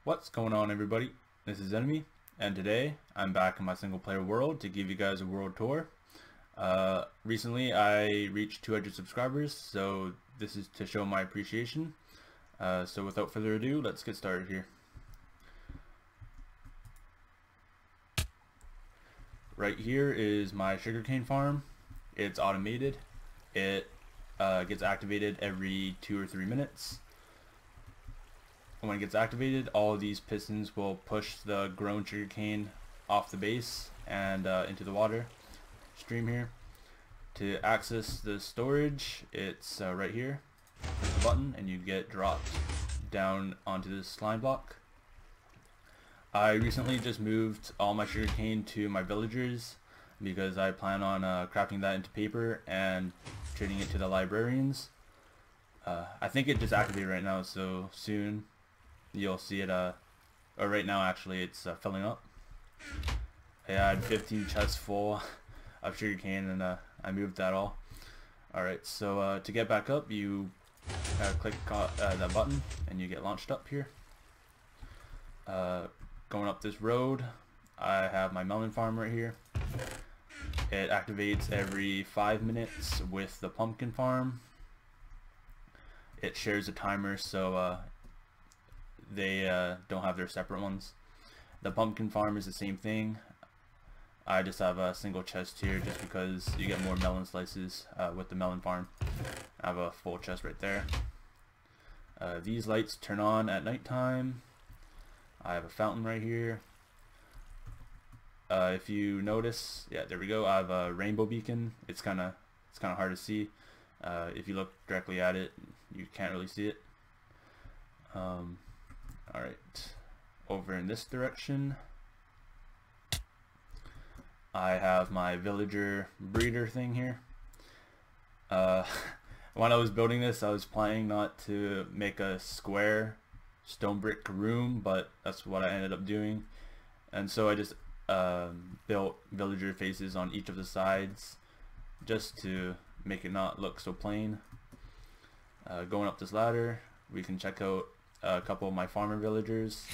What's going on, everybody? This is Enemy, and today I'm back in my single player world to give you guys a world tour. Recently I reached 200 subscribers, so this is to show my appreciation. So without further ado, let's get started here. Right here is my sugarcane farm. It's automated. It gets activated every 2 or 3 minutes. When it gets activated, all of these pistons will push the grown sugarcane off the base and into the water stream here. To access the storage, it's right here. There's a button and you get dropped down onto this slime block. I recently just moved all my sugarcane to my villagers because I plan on crafting that into paper and trading it to the librarians. I think it just activated right now, so soon you'll see it, or right now actually it's filling up. I had 15 chests full of sugarcane and I moved that all. Alright, so to get back up, you click that button and you get launched up here. Going up this road, I have my melon farm right here. It activates every 5 minutes with the pumpkin farm. It shares a timer, so they don't have their separate ones. The pumpkin farm is the same thing. I just have a single chest here just because you get more melon slices with the melon farm. I have a full chest right there. These lights turn on at nighttime. I have a fountain right here. If you notice, yeah, there we go. I have a rainbow beacon. It's kind of hard to see. If you look directly at it, you can't really see it. Alright, over in this direction I have my villager breeder thing here. When I was building this, I was planning not to make a square stone brick room, but that's what I ended up doing, and so I just built villager faces on each of the sides just to make it not look so plain. Going up this ladder, we can check out a couple of my farmer villagers,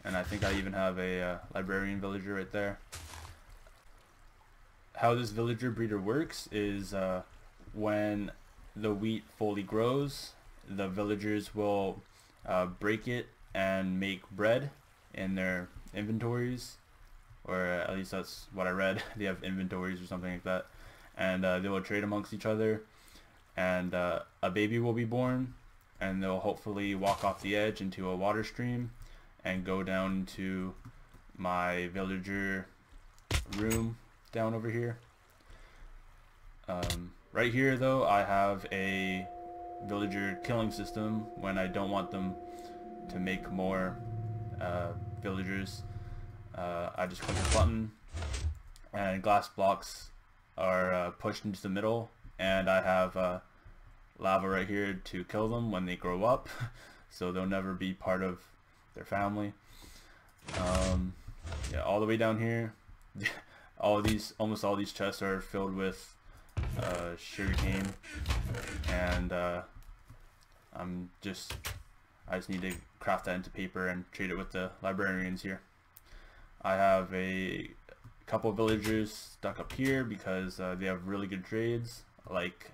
and I think I even have a librarian villager right there. How this villager breeder works is when the wheat fully grows, the villagers will break it and make bread in their inventories, or at least that's what I read. They have inventories or something like that, and they will trade amongst each other, and a baby will be born, and they'll hopefully walk off the edge into a water stream and go down to my villager room down over here. Right here though, I have a villager killing system when I don't want them to make more villagers. I just click a button and glass blocks are pushed into the middle, and I have lava right here to kill them when they grow up, so they'll never be part of their family. Yeah, all the way down here, almost all these chests are filled with sugarcane, and I just need to craft that into paper and trade it with the librarians here. I have a couple of villagers stuck up here because they have really good trades, like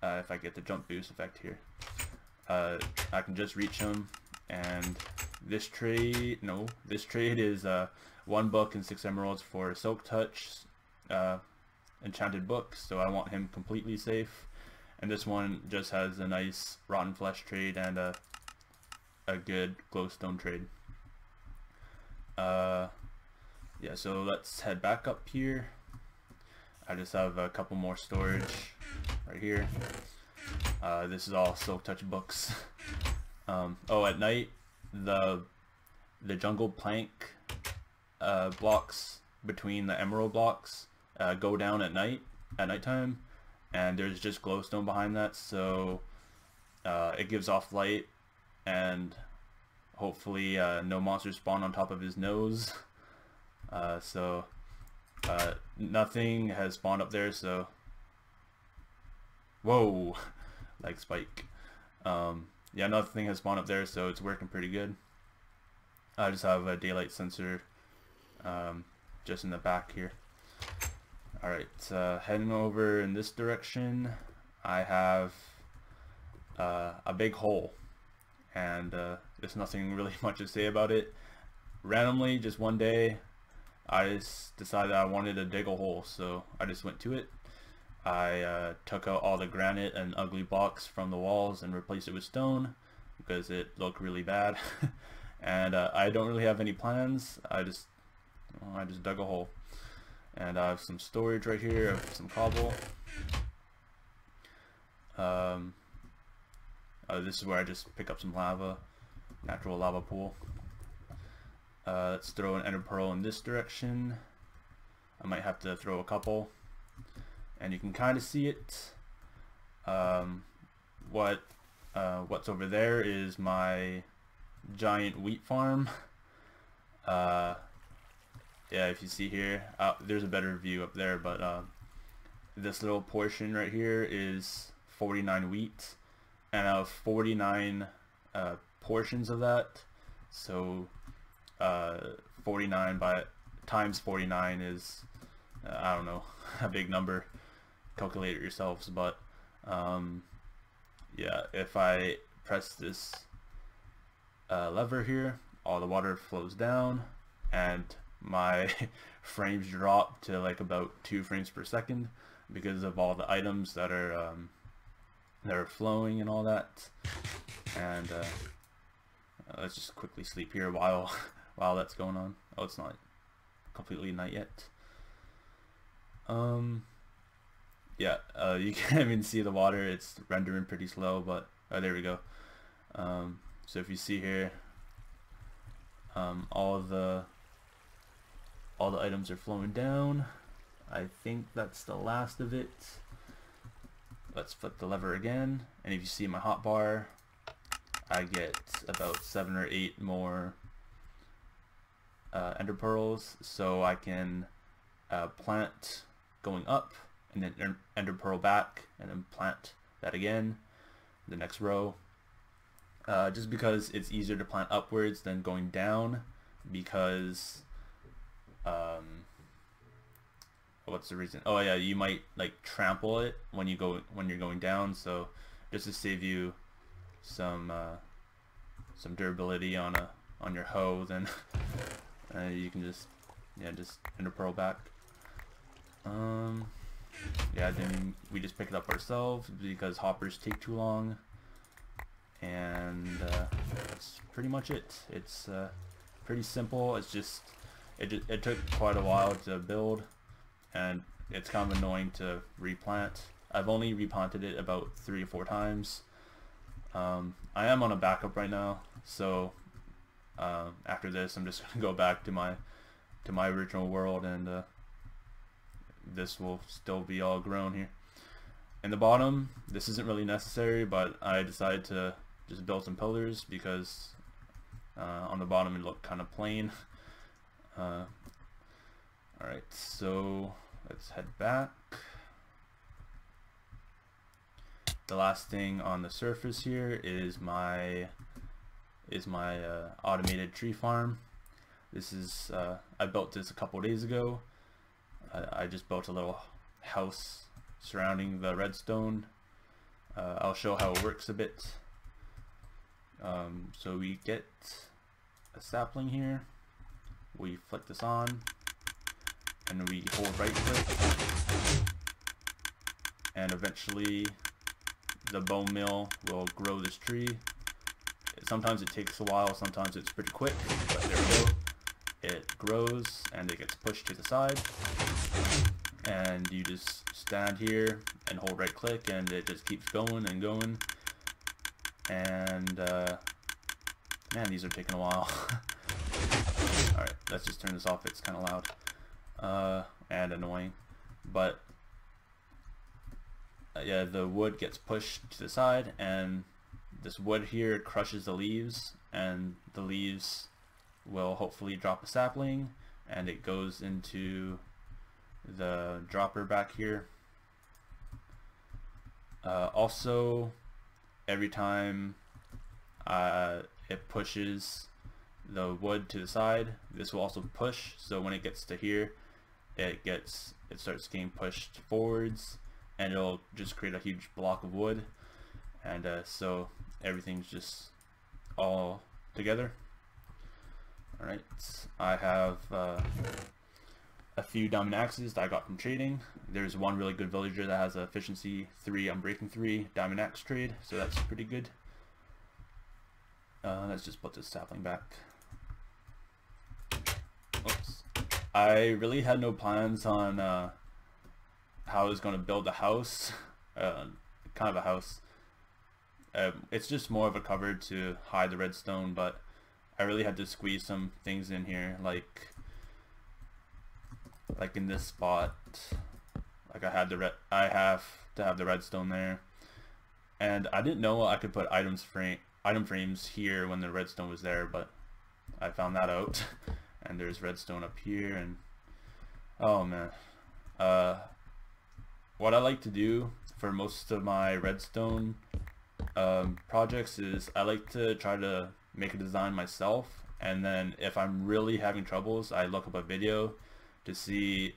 if I get the jump boost effect here, I can just reach them, and this trade is 1 book and 6 emeralds for Silk Touch enchanted book, so I want him completely safe. And this one just has a nice rotten flesh trade and a good glowstone trade. Yeah, so let's head back up here. I just have a couple more storage right here. This is all Silk Touch books. Oh, at night, the jungle plank blocks between the emerald blocks go down at nighttime, and there's just glowstone behind that, so it gives off light, and hopefully no monsters spawn on top of his nose. So nothing has spawned up there, so whoa, like spike. Yeah, nothing has spawned up there, so it's working pretty good. I just have a daylight sensor just in the back here. Alright, heading over in this direction, I have a big hole, and there's nothing really much to say about it. Randomly, just one day, I just decided I wanted to dig a hole, so I just went to it. I took out all the granite and ugly blocks from the walls and replaced it with stone because it looked really bad. And I don't really have any plans. I just dug a hole, and I have some storage right here of some cobble. This is where I just pick up some lava, natural lava pool. Let's throw an ender pearl in this direction. I might have to throw a couple, and you can kind of see it. What's over there is my giant wheat farm. Yeah, if you see here, there's a better view up there, but this little portion right here is 49 wheat, and I have 49 portions of that. So 49 times 49 is I don't know, a big number. Calculate it yourselves, but yeah, if I press this lever here, all the water flows down, and my frames drop to like about 2 frames per second because of all the items that are flowing and all that. And let's just quickly sleep here while that's going on. Oh, it's not completely night yet. Yeah, you can't even see the water. It's rendering pretty slow, but there we go. So if you see here, all the items are flowing down. I think that's the last of it. Let's flip the lever again, and if you see my hotbar, I get about 7 or 8 more ender pearls, so I can plant going up, and then ender pearl back, and then plant that again, the next row. Just because it's easier to plant upwards than going down, because what's the reason? Oh yeah, you might like trample it when you're going down. So just to save you some durability on your hoe, then you can just ender pearl back. Yeah, then we just pick it up ourselves because hoppers take too long, and that's pretty much it. It's pretty simple. It's just it took quite a while to build, and it's kind of annoying to replant. I've only replanted it about 3 or 4 times. I am on a backup right now, so after this I'm just gonna go back to my original world, and this will still be all grown here. In the bottom, this isn't really necessary, but I decided to just build some pillars because on the bottom it looked kind of plain. Alright, so let's head back. The last thing on the surface here is my automated tree farm. This is I built this a couple days ago. I just built a little house surrounding the redstone. I'll show how it works a bit. So we get a sapling here, we flick this on, and we hold right click, and eventually the bone meal will grow this tree. Sometimes it takes a while, sometimes it's pretty quick, but there we go. It grows and it gets pushed to the side, and you just stand here and hold right click, and it just keeps going and going. And man, these are taking a while. Alright, let's just turn this off. It's kind of loud and annoying, but yeah, the wood gets pushed to the side, and this wood here crushes the leaves, and the leaves will hopefully drop a sapling, and it goes into the dropper back here. Also, every time it pushes the wood to the side. This will also push, so when it gets to here, it starts getting pushed forwards, and it'll just create a huge block of wood, and so everything's just all together. Alright, I have a few diamond axes that I got from trading. There's one really good villager that has a efficiency 3 unbreaking 3 diamond axe trade, so that's pretty good. Let's just put this sapling back. Oops. I really had no plans on how I was going to build a house, kind of a house. It's just more of a cover to hide the redstone, but I really had to squeeze some things in here, like in this spot. Like I have to have the redstone there, and I didn't know I could put item frames here when the redstone was there, but I found that out. And there's redstone up here, and oh man, what I like to do for most of my redstone projects is I like to try to make a design myself, and then if I'm really having troubles, I look up a video to see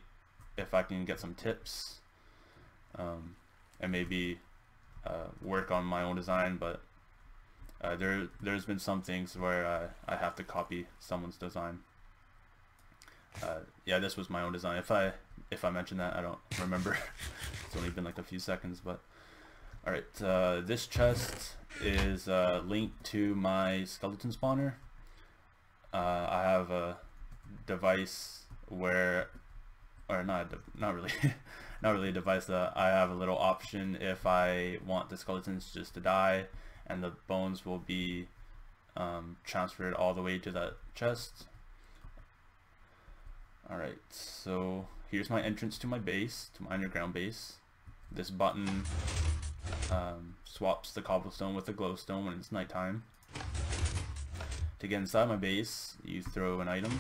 if I can get some tips, and maybe work on my own design. But there's been some things where I have to copy someone's design. Yeah, this was my own design. If I mentioned that, I don't remember. It's only been like a few seconds, but alright, this chest is linked to my skeleton spawner. I have a device where, or not really not really a device, I have a little option if I want the skeletons just to die, and the bones will be transferred all the way to that chest. Alright, so here's my entrance to my base, to my underground base. This button swaps the cobblestone with the glowstone when it's nighttime. To get inside my base, you throw an item,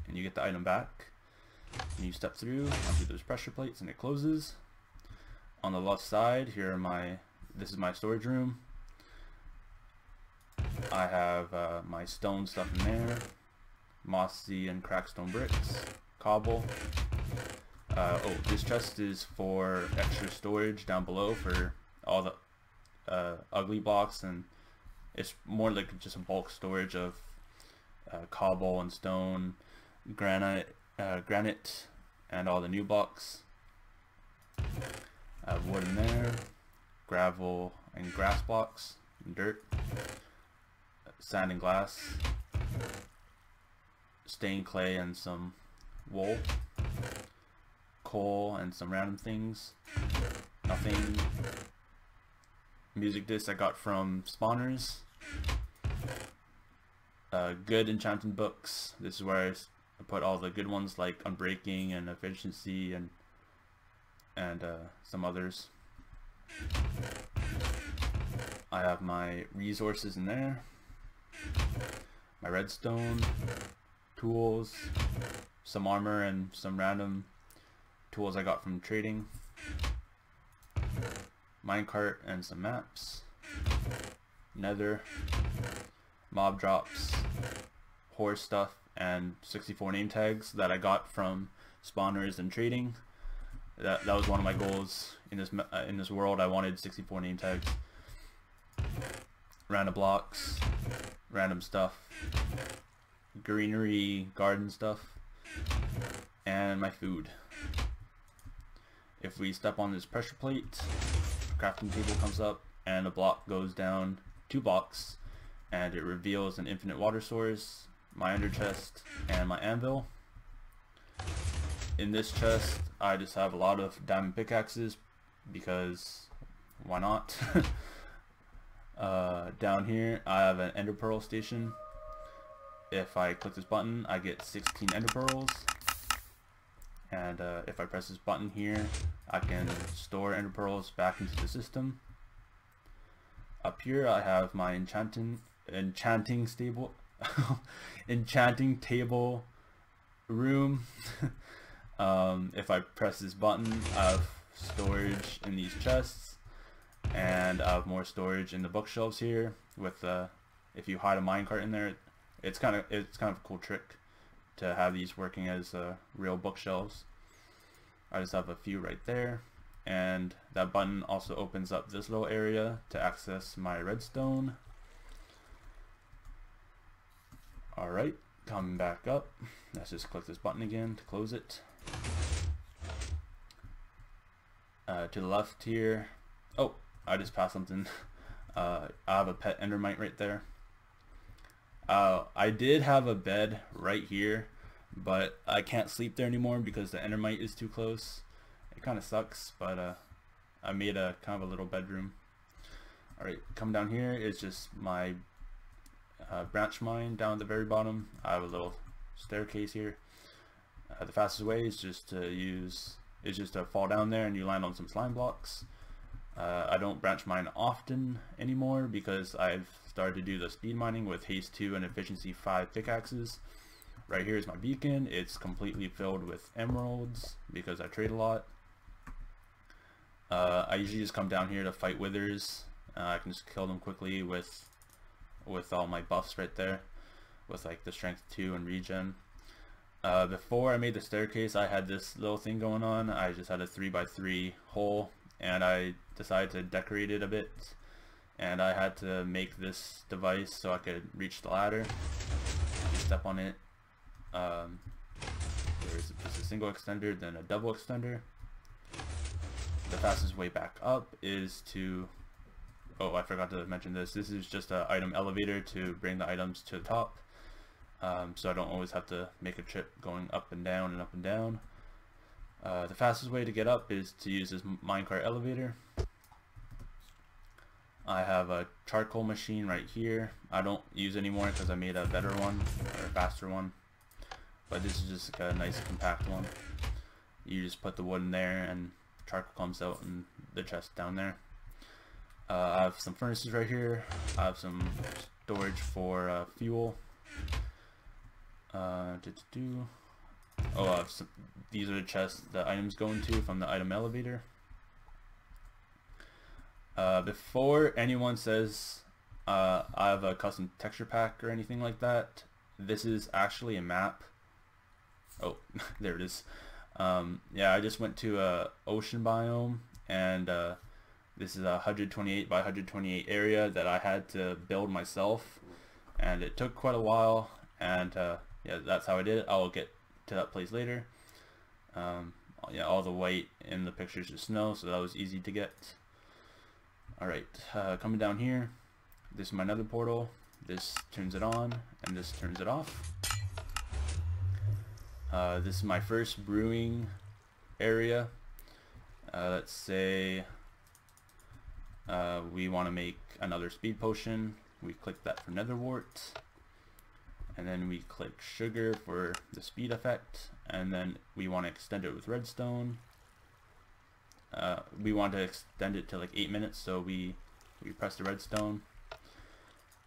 and you get the item back. And you step through onto those pressure plates, and it closes. On the left side, this is my storage room. I have my stone stuff in there. Mossy and cracked stone bricks, cobble. Oh, this chest is for extra storage down below for all the ugly blocks, and it's more like just a bulk storage of cobble and stone, granite, and all the new blocks. I have wood in there, gravel and grass blocks, and dirt, sand and glass, stained clay and some wool, coal and some random things, nothing. Music disc I got from spawners. Good enchanting books. This is where I put all the good ones like Unbreaking and Efficiency and some others. I have my resources in there, my redstone, tools, some armor, and some random tools I got from trading, minecart and some maps, nether, mob drops, horse stuff, and 64 name tags that I got from spawners and trading. That was one of my goals in this world. I wanted 64 name tags, random blocks, random stuff, greenery, garden stuff, and my food. If we step on this pressure plate, crafting table comes up, and a block goes down 2 blocks, and it reveals an infinite water source, my ender chest, and my anvil. In this chest, I just have a lot of diamond pickaxes because why not? Down here, I have an ender pearl station. If I click this button, I get 16 ender pearls. And if I press this button here, I can store ender pearls back into the system. Up here, I have my enchanting table room. If I press this button, I have storage in these chests, and I have more storage in the bookshelves here. With if you hide a minecart in there, It's kind of a cool trick to have these working as real bookshelves. I just have a few right there, and that button also opens up this little area to access my redstone. Alright, coming back up, let's just click this button again to close it. To the left here, oh, I just passed something. I have a pet endermite right there. I did have a bed right here, but I can't sleep there anymore because the endermite is too close. It kind of sucks, but I made a kind of a little bedroom. Alright, come down here is just my branch mine down at the very bottom. I have a little staircase here. The fastest way is just to fall down there and you land on some slime blocks. I don't branch mine often anymore because I've started to do the speed mining with haste 2 and efficiency 5 pickaxes. Right here is my beacon. It's completely filled with emeralds because I trade a lot. I usually just come down here to fight withers. I can just kill them quickly with all my buffs right there, with like the strength 2 and regen. Before I made the staircase, I had this little thing going on. I just had a 3x3 hole, and I decided to decorate it a bit, and I had to make this device so I could reach the ladder. You step on it. There's a single extender, then a double extender. The fastest way back up is to, oh, I forgot to mention this. This is just an item elevator to bring the items to the top. So I don't always have to make a trip going up and down and up and down. The fastest way to get up is to use this minecart elevator. I have a charcoal machine right here. I don't use anymore because I made a better one, or a faster one. But this is just like a nice compact one. You just put the wood in there and charcoal comes out in the chest down there. I have some furnaces right here. I have some storage for fuel. These are the chests the items go into from the item elevator. Before anyone says I have a custom texture pack or anything like that, this is actually a map. Oh, there it is. Yeah, I just went to a ocean biome, and this is a 128 by 128 area that I had to build myself, and it took quite a while, and yeah, that's how I did it. I'll get to that place later. Yeah, all the white in the pictures is snow, so that was easy to get. Alright, coming down here, this is my nether portal. This turns it on, and this turns it off. This is my first brewing area. Let's say we want to make another speed potion. We click that for nether wart, and then we click sugar for the speed effect, and then we want to extend it with redstone. We want to extend it to like 8 minutes, so we press the redstone,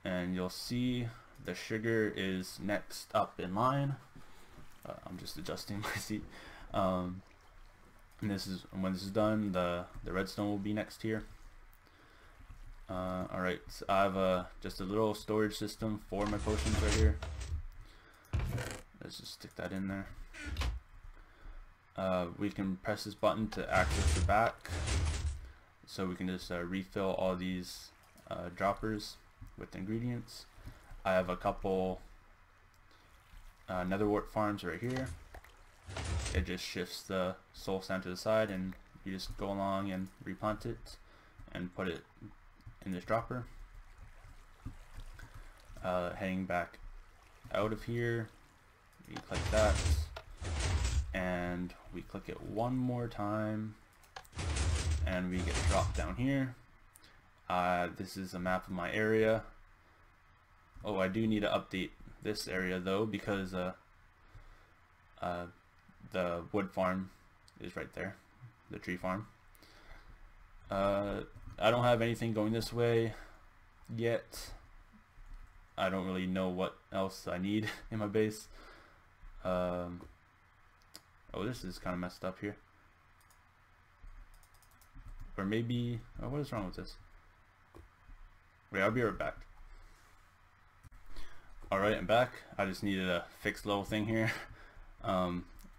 and you'll see the sugar is next up in line. I'm just adjusting my seat. And this is when this is done, the redstone will be next here. Alright, so I have just a little storage system for my potions right here. Let's just stick that in there. We can press this button to access the back, so we can just refill all these droppers with ingredients. I have a couple nether wart farms right here. It just shifts the soul sand to the side, and you just go along and replant it and put it in this dropper. Heading back out of here, we click that, and we click it one more time, and we get dropped down here. This is a map of my area. Oh, I do need to update this area though, because the wood farm is right there, the tree farm. I don't have anything going this way yet. I don't really know what else I need in my base. Oh, this is kind of messed up here. Or maybe, oh, what is wrong with this? Wait, I'll be right back. Alright, I'm back. I just needed a fixed little thing here.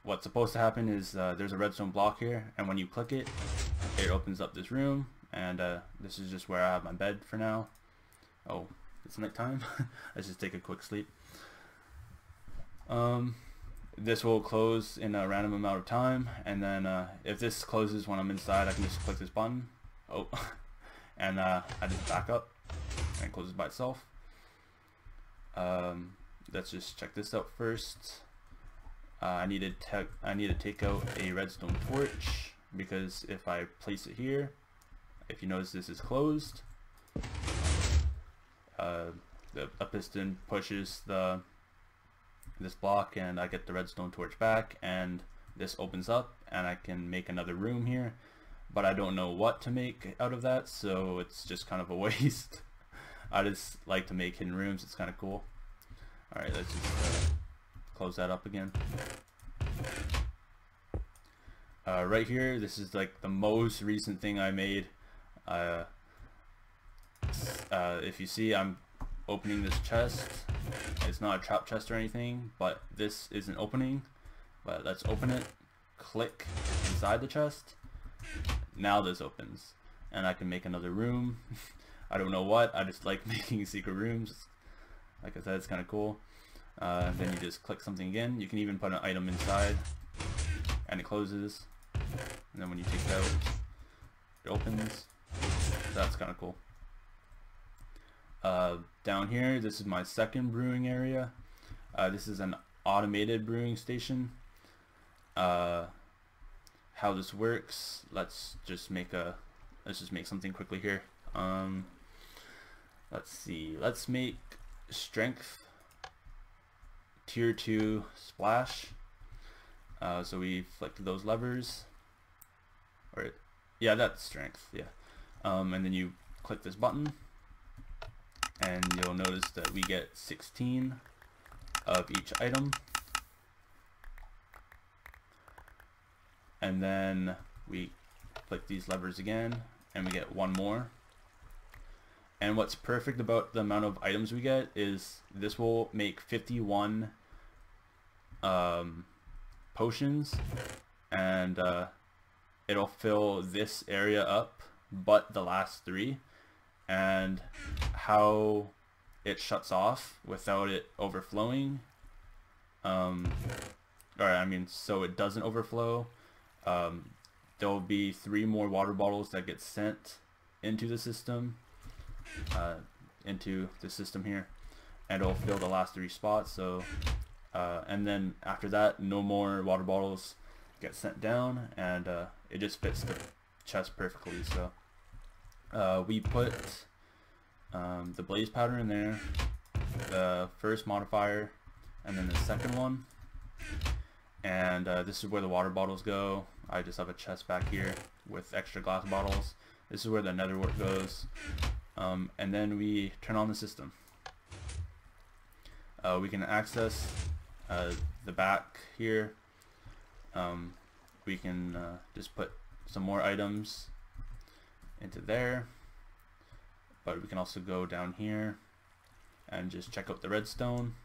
What's supposed to happen is there's a redstone block here, and when you click it, it opens up this room, and this is just where I have my bed for now. Oh, it's nighttime. Let's just take a quick sleep. This will close in a random amount of time, and then if this closes when I'm inside, I can just click this button. Oh, and I just back up, and it closes by itself. Let's just check this out first. I need to take out a redstone torch, because if I place it here, if you notice this is closed, the piston pushes this block, and I get the redstone torch back, and this opens up, and I can make another room here, but I don't know what to make out of that, so it's just kind of a waste. I just like to make hidden rooms. It's kind of cool. Alright, let's just close that up again. Right here, this is like the most recent thing I made. If you see, I'm opening this chest. It's not a trap chest or anything, but this is an opening. But let's open it, click inside the chest. Now this opens, and I can make another room. I don't know what, I just like making secret rooms. Like I said, it's kind of cool. Then you just click something again. You can even put an item inside, and it closes. And then when you take it out, it opens. That's kind of cool. Down here, this is my second brewing area. This is an automated brewing station. How this works? Let's just make something quickly here. Let's see. Let's make strength tier 2 splash. So we flick those levers. Or yeah, that's strength. Yeah. And then you click this button, and you'll notice that we get 16 of each item. And then we click these levers again, and we get one more. And what's perfect about the amount of items we get is this will make 51 potions, and it'll fill this area up, but the last 3. And how it shuts off without it overflowing, so it doesn't overflow, there'll be 3 more water bottles that get sent into the system, here, and it'll fill the last 3 spots. So and then after that, no more water bottles get sent down, and it just fits the chest perfectly. So we put the blaze powder in there, the first modifier, and then the second one, and this is where the water bottles go. I just have a chest back here with extra glass bottles. This is where the netherwort goes, and then we turn on the system. We can access the back here. We can just put some more items into there, but we can also go down here and just check out the redstone.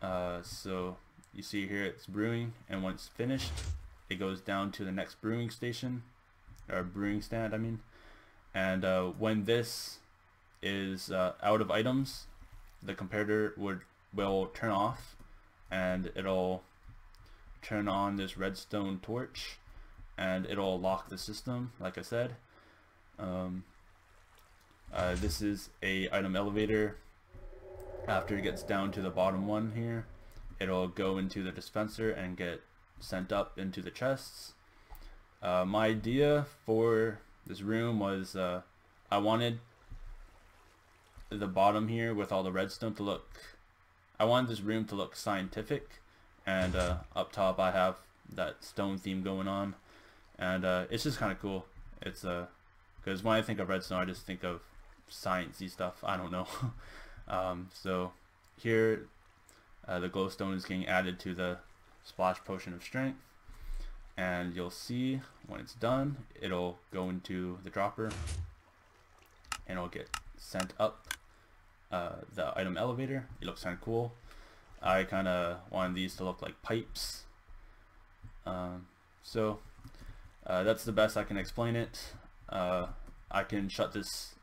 So you see here it's brewing, and when it's finished, it goes down to the next brewing station, or brewing stand I mean. And when this is out of items, the comparator will turn off, and it'll turn on this redstone torch, and it'll lock the system, like I said. This is a item elevator. After it gets down to the bottom one here, it'll go into the dispenser and get sent up into the chests. My idea for this room was I wanted the bottom here with all the redstone to look, I wanted this room to look scientific, and up top I have that stone theme going on, and it's just kind of cool. It's because when I think of redstone, I just think of sciencey stuff. I don't know. So here the glowstone is getting added to the splash potion of strength, and you'll see when it's done, it'll go into the dropper, and it'll get sent up the item elevator. It looks kind of cool. I kind of wanted these to look like pipes. So that's the best I can explain it. I can shut this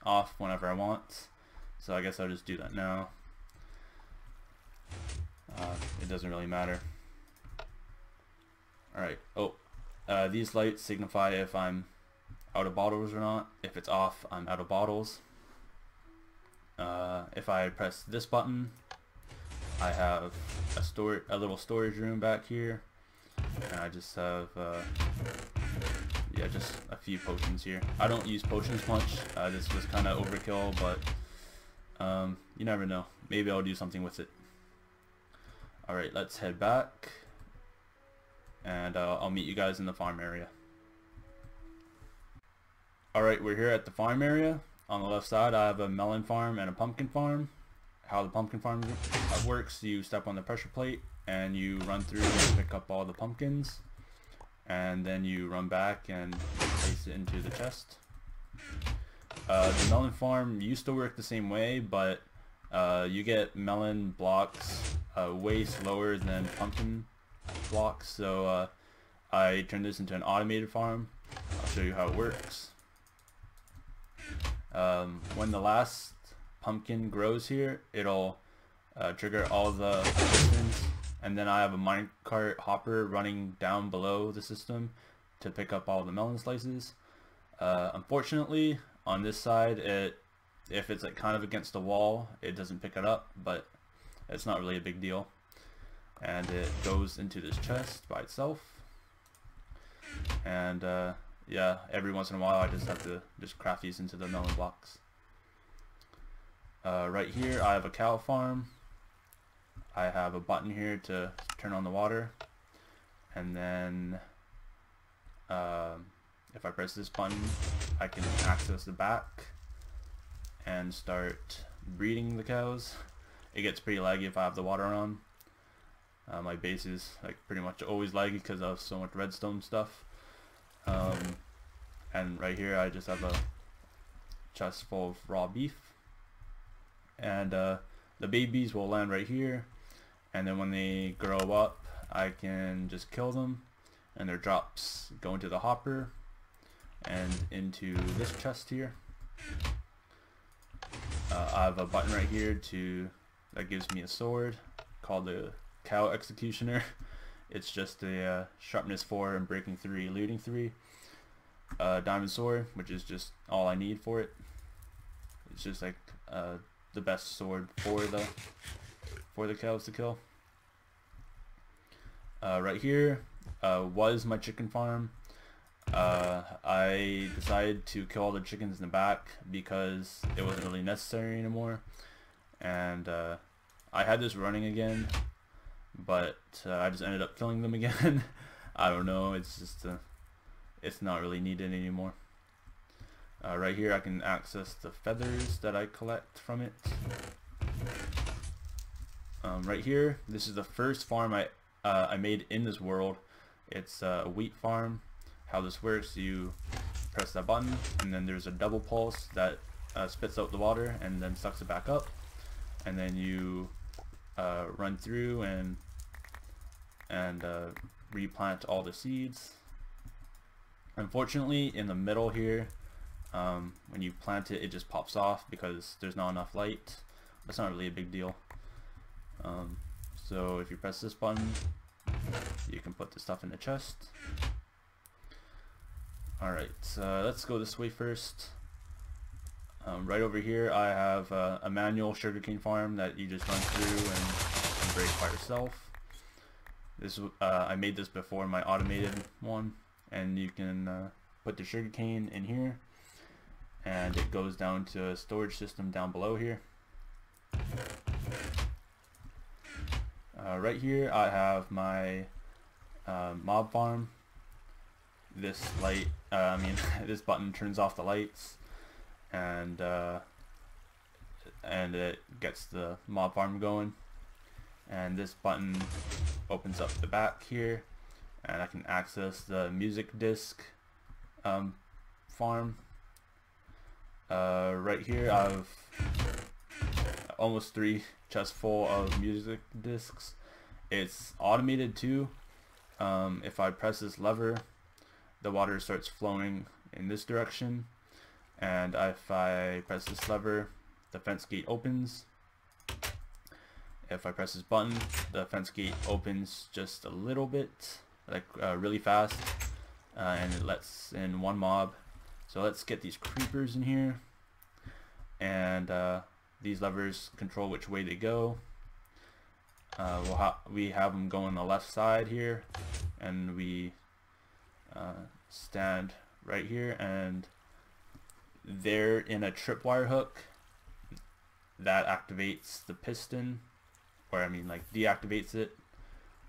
off whenever I want, so I guess I'll just do that now. It doesn't really matter. Alright, these lights signify if I'm out of bottles or not. If it's off, I'm out of bottles. If I press this button, I have a little storage room back here, and I just have yeah, just a few potions here. I don't use potions much. This was kind of overkill, but you never know. Maybe I'll do something with it. Alright, let's head back, and I'll meet you guys in the farm area. Alright, we're here at the farm area. On the left side, I have a melon farm and a pumpkin farm. How the pumpkin farm works, you step on the pressure plate and you run through and pick up all the pumpkins, and then you run back and place it into the chest. The melon farm used to work the same way, but you get melon blocks way slower than pumpkin blocks, so I turned this into an automated farm. I'll show you how it works. When the last pumpkin grows here, it'll trigger all the pistons, and then I have a minecart hopper running down below the system to pick up all the melon slices. Unfortunately, on this side, if it's like kind of against the wall, it doesn't pick it up, but it's not really a big deal. And it goes into this chest by itself. And yeah, every once in a while I just have to craft these into the melon blocks. Right here I have a cow farm. I have a button here to turn on the water, and then if I press this button, I can access the back and start breeding the cows. It gets pretty laggy if I have the water on. My base is like pretty much always laggy because of so much redstone stuff. And right here I just have a chest full of raw beef, and the babies will land right here, and then when they grow up I can just kill them, and their drops go into the hopper and into this chest here. I have a button right here that gives me a sword called the Cow Executioner. It's just a sharpness 4 and breaking 3, looting 3 diamond sword, which is just all I need for it. It's just like the best sword for the cows to kill. Right here was my chicken farm. I decided to kill all the chickens in the back because it wasn't really necessary anymore, and I had this running again, but I just ended up killing them again. I don't know, it's just it's not really needed anymore. Right here I can access the feathers that I collect from it. Right here, this is the first farm I made in this world. It's a wheat farm. How this works, you press that button, and then there's a double pulse that spits out the water and then sucks it back up, and then you run through and replant all the seeds. Unfortunately, in the middle here, when you plant it, it just pops off because there's not enough light. That's not really a big deal. So if you press this button, you can put the stuff in the chest. Alright, let's go this way first. Right over here I have a manual sugarcane farm that you just run through and break by yourself. I made this before my automated one, and you can put the sugarcane in here, and it goes down to a storage system down below here. Right here I have my mob farm. This light, this button turns off the lights, and it gets the mob farm going. And this button opens up the back here, and I can access the music disc farm. Right here almost 3 chests full of music discs. It's automated too. If I press this lever, the water starts flowing in this direction, and if I press this lever, the fence gate opens. If I press this button, the fence gate opens just a little bit, like really fast, and it lets in one mob. So let's get these creepers in here, and these levers control which way they go. We have them go on the left side here, and we stand right here, and they're in a tripwire hook that activates the piston, or I mean like deactivates it,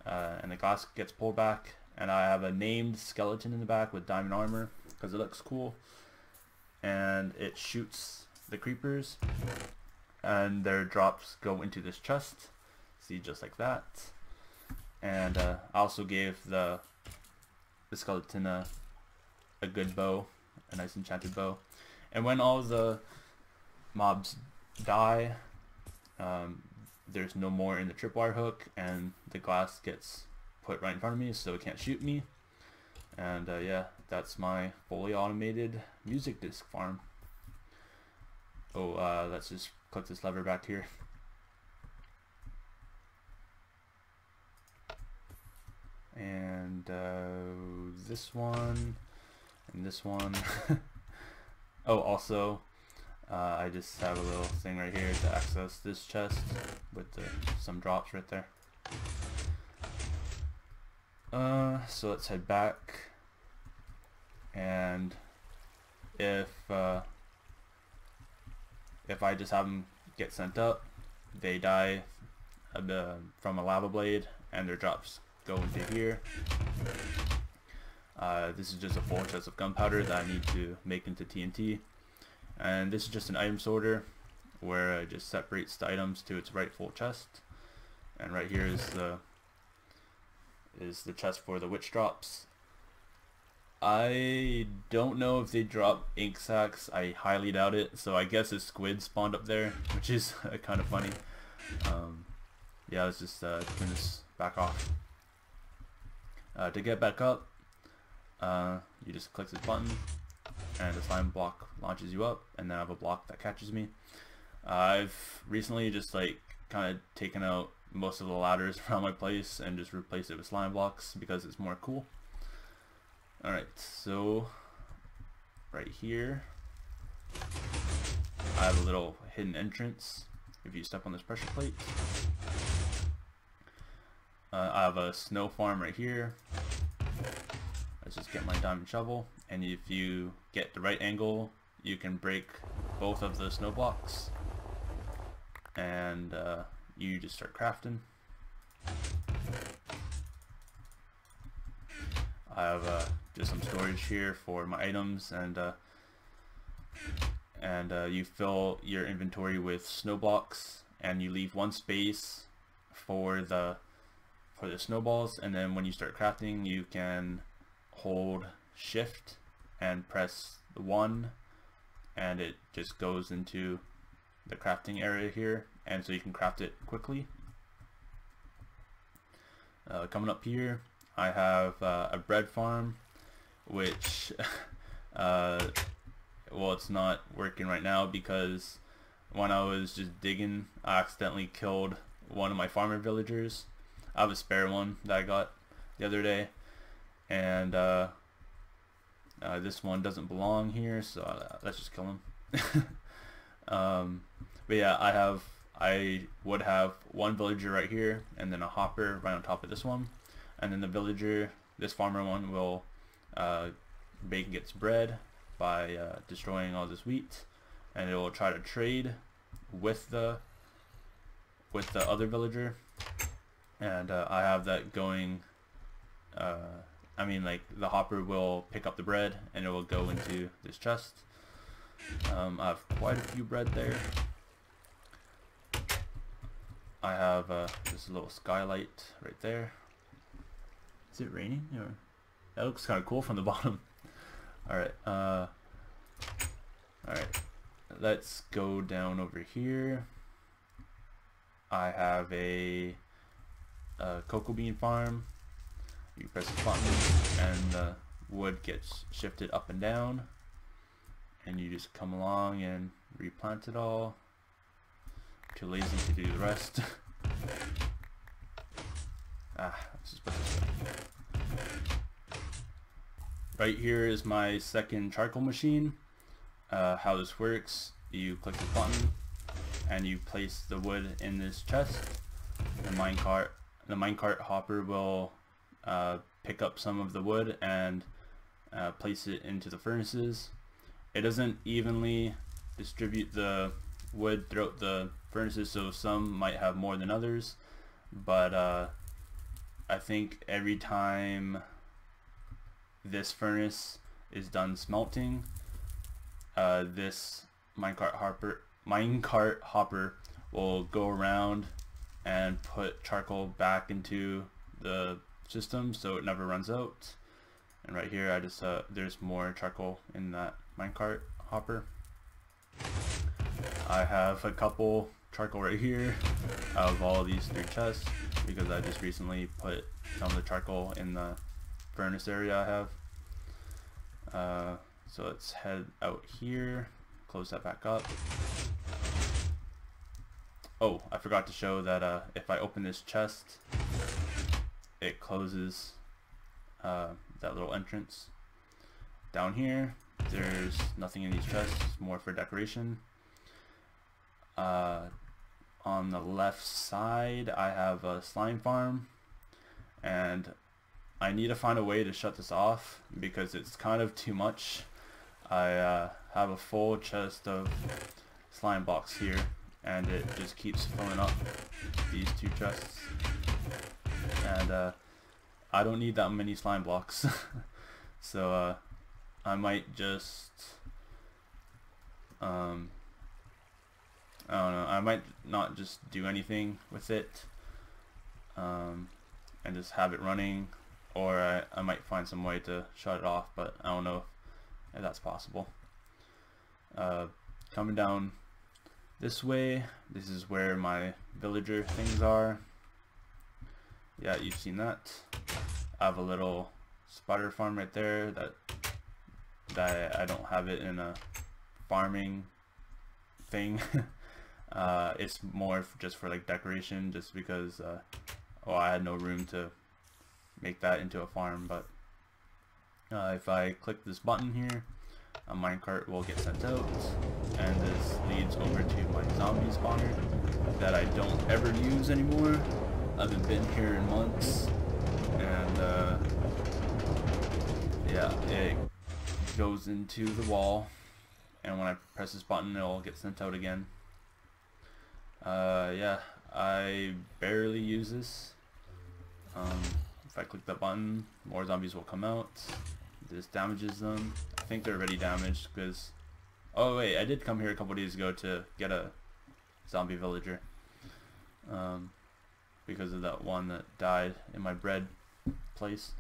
and the glass gets pulled back, and I have a named skeleton in the back with diamond armor because it looks cool, and it shoots the creepers, and their drops go into this chest. See, just like that. And I also gave the skeleton a good bow, a nice enchanted bow. And when all the mobs die, there's no more in the tripwire hook, and the glass gets put right in front of me, so it can't shoot me. And yeah, that's my fully automated music disc farm. Oh, let's just click this lever back here. And this one, and this one. Oh, also, I just have a little thing right here to access this chest with some drops right there. So let's head back, and if I just have them get sent up, they die from a lava blade, and their drops go into here. This is just a full chest of gunpowder that I need to make into TNT, and this is just an item sorter where it just separates the items to its rightful chest. And right here is the chest for the witch drops. I don't know if they drop ink sacks. I highly doubt it, so I guess a squid spawned up there, which is kind of funny. Yeah, let's just turn this back off. To get back up, you just click this button, and the slime block launches you up, and then I have a block that catches me. I've recently just like kind of taken out most of the ladders around my place and just replaced it with slime blocks because it's more cool. Alright, so right here I have a little hidden entrance if you step on this pressure plate. I have a snow farm right here. Let's just get my diamond shovel, and if you get the right angle, you can break both of the snow blocks, and you just start crafting. I have just some storage here for my items, and you fill your inventory with snow blocks, and you leave one space for the snowballs, and then when you start crafting, you can hold shift and press 1, and it just goes into the crafting area here, and so you can craft it quickly. Coming up here, I have a bread farm, which well, it's not working right now because when I was just digging, I accidentally killed one of my farmer villagers. I have a spare one that I got the other day, and this one doesn't belong here, so let's just kill him. But yeah, I would have one villager right here, and then a hopper right on top of this one, and then the villager, this farmer one, will bake and gets bread by destroying all this wheat, and it will try to trade with the other villager. And I have that going, I mean, like, the hopper will pick up the bread and it will go into this chest. I have quite a few bread there. I have this little skylight right there. Is it raining? Or that looks kind of cool from the bottom. Alright, alright, let's go down over here. I have a cocoa bean farm. You press the button and the wood gets shifted up and down, and you just come along and replant it all. Too lazy to do the rest. Let's just put this way. Right here is my second charcoal machine. How this works, you click the button and you place the wood in this chest. The minecart hopper will pick up some of the wood and place it into the furnaces. It doesn't evenly distribute the wood throughout the furnaces, so some might have more than others, but I think every time this furnace is done smelting, this minecart hopper will go around and put charcoal back into the system so it never runs out. And right here I just there's more charcoal in that minecart hopper. I have a couple charcoal right here out of all these 3 chests because I just recently put some of the charcoal in the furnace area I have. So let's head out here, close that back up. Oh, I forgot to show that if I open this chest, it closes that little entrance. Down here, there's nothing in these chests, more for decoration. On the left side, I have a slime farm, and I need to find a way to shut this off because it's kind of too much. I have a full chest of slime blocks here, and it just keeps filling up these 2 chests, and I don't need that many slime blocks. So I might just I don't know, I might not just do anything with it and just have it running, or I might find some way to shut it off, but I don't know if that's possible. Coming down this way, this is where my villager things are. Yeah, you've seen that. I have a little spider farm right there that I don't have it in a farming thing. It's more just for like decoration, just because I had no room to make that into a farm. But if I click this button here, a minecart will get sent out, and this leads over to my zombie spawner that I don't ever use anymore. I haven't been here in months, and yeah, it goes into the wall, and when I press this button, it'll get sent out again. Yeah, I barely use this. If I click that button, more zombies will come out. This damages them. I think they're already damaged because... Oh wait, I did come here a couple days ago to get a zombie villager. Because of that one that died in my bread place.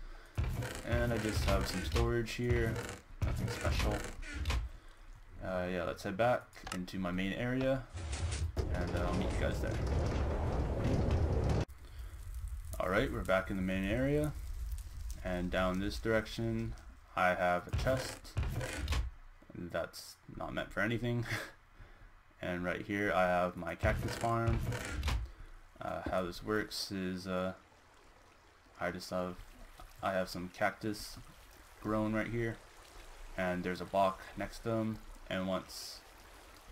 And I just have some storage here. Nothing special. Yeah, let's head back into my main area, and I'll meet you guys there. Alright, we're back in the main area, and down this direction I have a chest that's not meant for anything. And right here I have my cactus farm. How this works is I have some cactus grown right here, and there's a block next to them, and once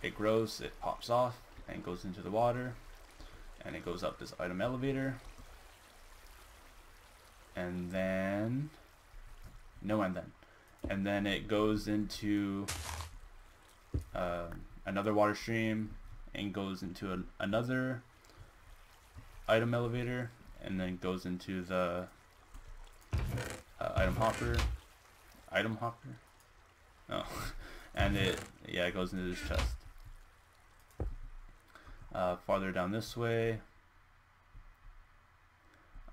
it grows, it pops off and goes into the water, and it goes up this item elevator, and then it goes into another water stream and goes into another item elevator, and then goes into the item hopper. Oh. And it goes into this chest. Farther down this way,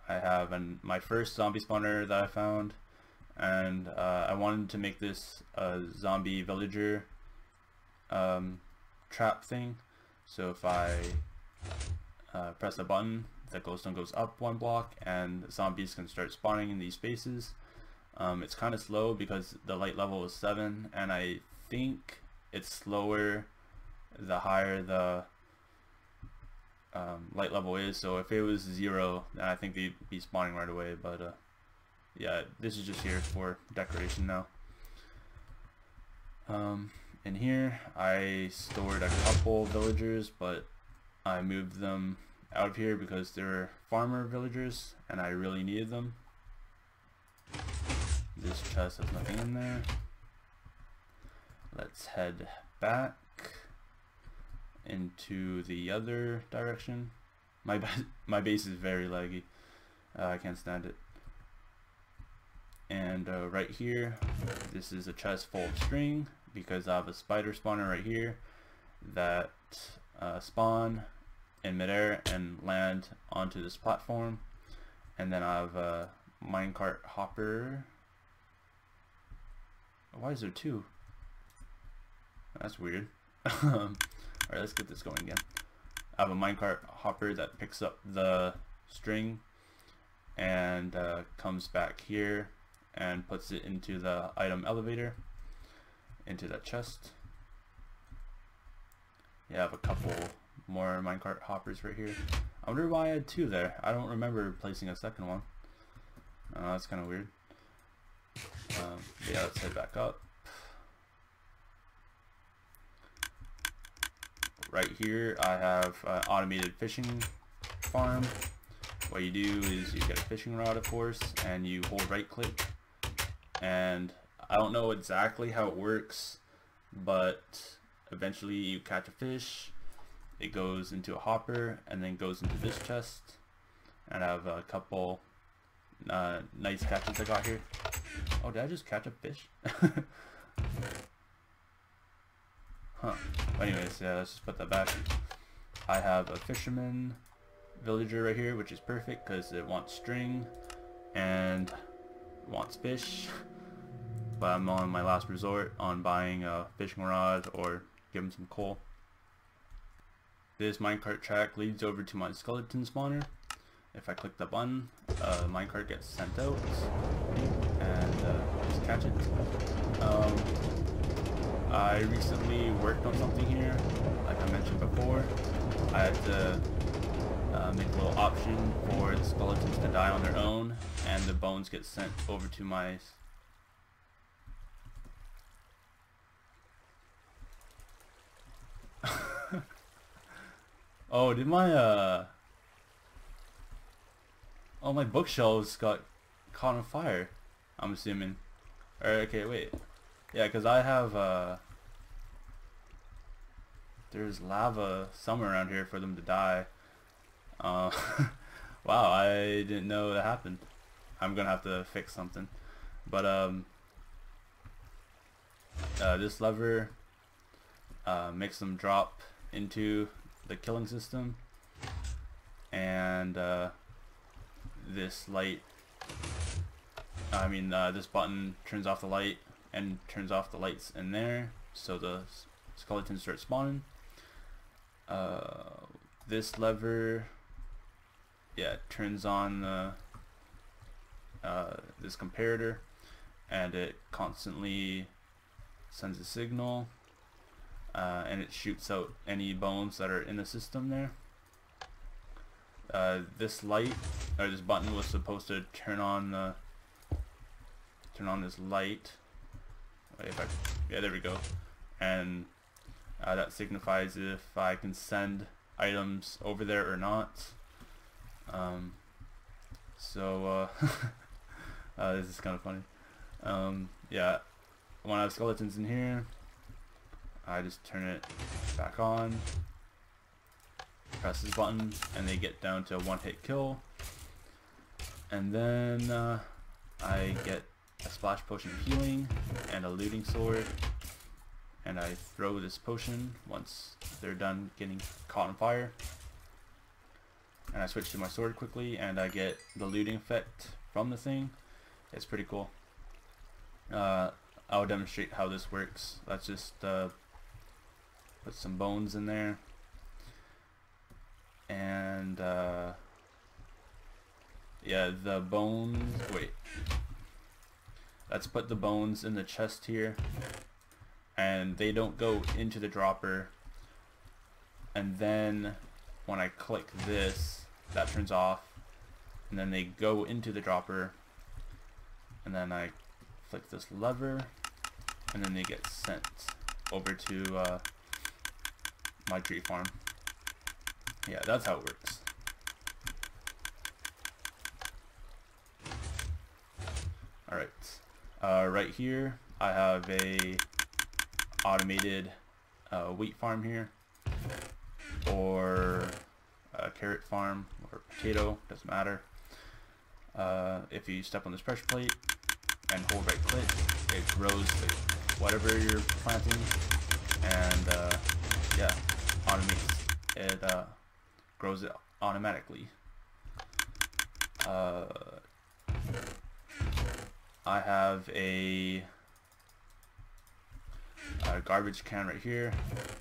I have my first zombie spawner that I found, and I wanted to make this zombie villager trap thing. So if I press a button, the glowstone goes up 1 block, and zombies can start spawning in these spaces. It's kind of slow because the light level is 7, and I think it's slower the higher the light level is. So if it was 0, then I think they'd be spawning right away. But yeah, this is just here for decoration now. In here I stored a couple villagers, but I moved them out of here because they're farmer villagers and I really needed them. This chest has nothing in there. Let's head back into the other direction. My base is very laggy. I can't stand it. And right here, this is a chest full of string because I have a spider spawner right here that spawn in midair and land onto this platform. And then I have a minecart hopper. Why is there 2? That's weird. Alright, let's get this going again. I have a minecart hopper that picks up the string and comes back here and puts it into the item elevator, into that chest. Yeah, I have a couple more minecart hoppers right here. I wonder why I had 2 there. I don't remember placing a second one. That's kind of weird. Yeah, let's head back up. Right here I have an automated fishing farm. What you do is you get a fishing rod, of course, and you hold right click, and I don't know exactly how it works, but eventually you catch a fish, it goes into a hopper and then goes into this chest. And I have a couple nice catches I got here. Oh, did I just catch a fish? Huh. Anyways, yeah, let's just put that back. I have a fisherman villager right here, which is perfect because it wants string and wants fish. But I'm on my last resort on buying a fishing rod or give him some coal. This minecart track leads over to my skeleton spawner. If I click the button, minecart gets sent out and just catch it. I recently worked on something here, like I mentioned before. I had to make a little option for the skeletons to die on their own, and the bones get sent over to my... Oh, did my oh, my bookshelves got caught on fire, I'm assuming. Alright, okay, wait. Yeah, because I have there's lava somewhere around here for them to die. Wow, I didn't know that happened. I'm gonna have to fix something. But this lever makes them drop into the killing system, and this light, this button turns off the light and turns off the lights in there, so the skeletons start spawning. This lever, yeah, turns on this comparator, and it constantly sends a signal, and it shoots out any bones that are in the system there. This light, or this button, was supposed to turn on this light. Wait, yeah, there we go. And that signifies if I can send items over there or not. This is kind of funny. Yeah, when I have skeletons in here, I just turn it back on, press this button, and they get down to a one-hit kill. And then I get a splash potion of healing and a looting sword, and I throw this potion once they're done getting caught on fire. And I switch to my sword quickly, and I get the looting effect from the thing. It's pretty cool. I'll demonstrate how this works. Let's just put some bones in there. And yeah, the bones, wait, let's put the bones in the chest here, and they don't go into the dropper. And then when I click this, that turns off, and then they go into the dropper, and then I flick this lever, and then they get sent over to my tree farm. Yeah, that's how it works. Alright, right here I have a automated wheat farm here, or a carrot farm, or potato, doesn't matter. If you step on this pressure plate and hold right click, it grows whatever you're planting, and yeah, automates it, grows it automatically. I have a garbage can right here.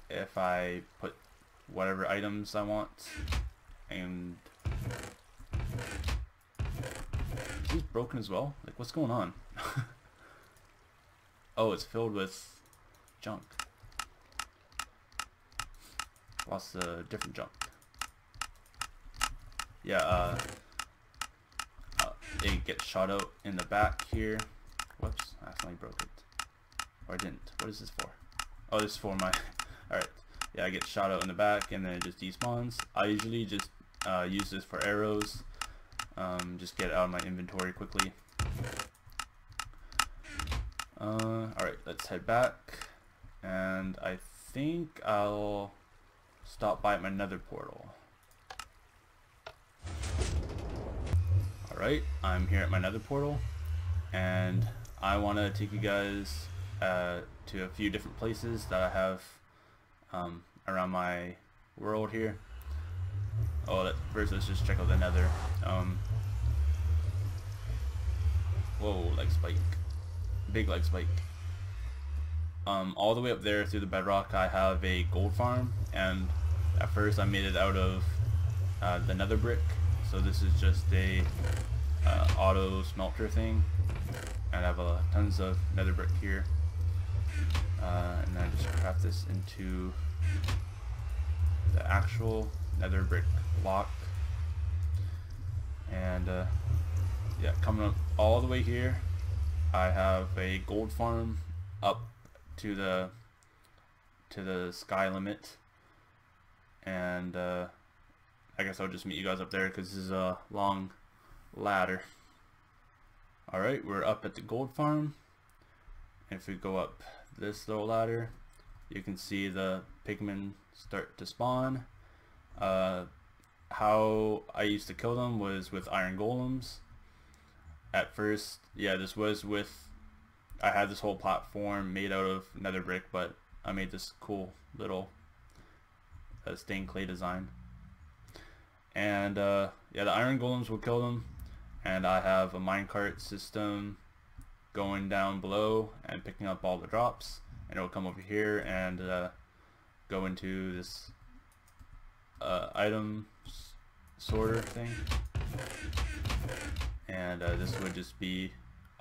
If I put whatever items I want, and is broken as well? Like, what's going on? Oh, it's filled with junk. Lots of different junk. Yeah, it gets shot out in the back here. Whoops, I accidentally broke it. Or I didn't. What is this for? Oh, this is for my... Alright. Yeah, I get shot out in the back, and then it just despawns. I usually just use this for arrows. Just get it out of my inventory quickly. Alright, let's head back. And I think I'll stop by at my nether portal. Alright, I'm here at my nether portal, and I want to take you guys to a few different places that I have around my world here. Oh, first let's just check out the nether. Whoa, leg spike. Big leg spike. All the way up there through the bedrock I have a gold farm, and at first I made it out of the nether brick. So this is just a auto smelter thing, and I have tons of nether brick here, and then I just craft this into the actual nether brick block. And yeah, coming up all the way here I have a gold farm up to the sky limit, and I guess I'll just meet you guys up there because this is a long ladder. Alright, we're up at the gold farm. If we go up this little ladder, you can see the pigmen start to spawn. How I used to kill them was with iron golems. At first, yeah, this was with, I had this whole platform made out of nether brick, but I made this cool little stained clay design. And yeah, the iron golems will kill them, and I have a minecart system going down below and picking up all the drops, and it'll come over here and go into this item sorter thing, and this would just be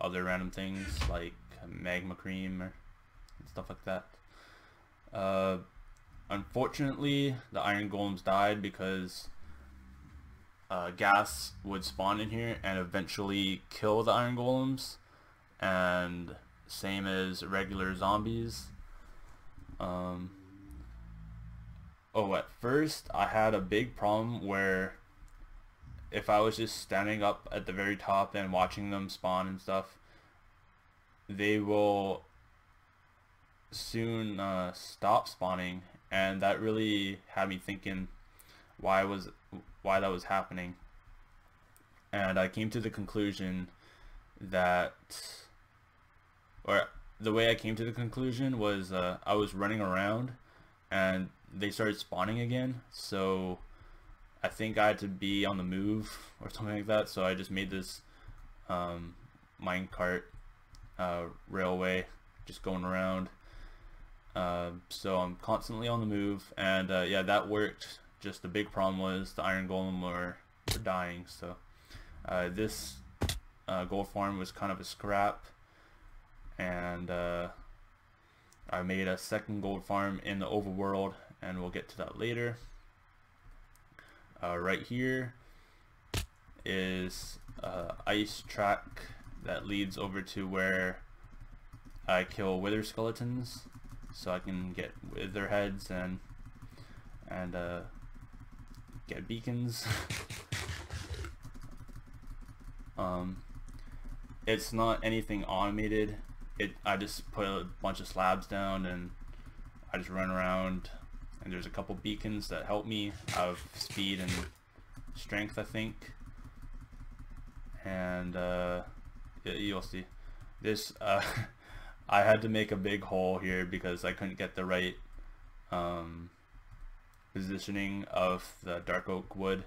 other random things like magma cream and stuff like that. Unfortunately, the iron golems died because gas would spawn in here and eventually kill the iron golems, and same as regular zombies. Oh, at first I had a big problem where if I was just standing up at the very top and watching them spawn and stuff, they will soon stop spawning, and that really had me thinking why that was happening. And I came to the conclusion that, or the way I came to the conclusion was I was running around and they started spawning again, so I think I had to be on the move or something like that. So I just made this minecart railway just going around, so I'm constantly on the move, and yeah, that worked just the big problem was the iron golem were dying. So this gold farm was kind of a scrap, and I made a second gold farm in the overworld, and we'll get to that later. Right here is ice track that leads over to where I kill wither skeletons, so I can get wither heads and get beacons. It's not anything automated. I just put a bunch of slabs down and I just run around, and there's a couple beacons that help me have speed and strength, I think. And you'll see this. I had to make a big hole here because I couldn't get the right positioning of the dark oak wood